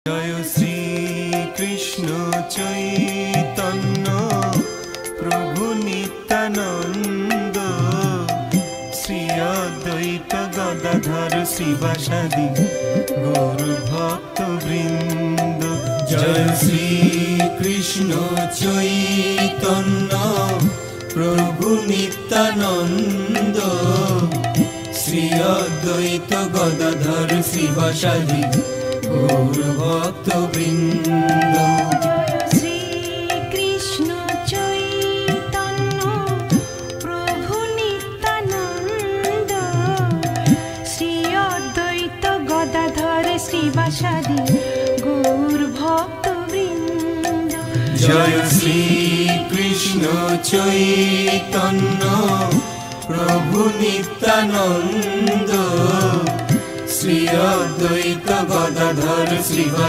জয় শ্রী কৃষ্ণ চৈতন্য প্রভু নিত্যানন্দ, শ্রী অদ্বৈত গদাধর শ্রীবাসাদি গৌর ভক্ত বৃন্দ। জয় শ্রী কৃষ্ণ চৈতন্য প্রভু নিত্যানন্দ, শ্রী অদ্বৈত গদাধর শ্রীবাসাদি গৌর ভক্ত বৃন্দ। শ্রী কৃষ্ণ চৈতন্য প্রভু নিত্যানন্দ, শ্রী অদ্বৈত গদাধর শ্রীবাসাদি গৌর ভক্ত বৃন্দ। জয় শ্রী কৃষ্ণ চৈতন্য প্রভু নিত্যানন্দ, শ্রী অদ্বৈত গদাধর শ্রীবাসাদি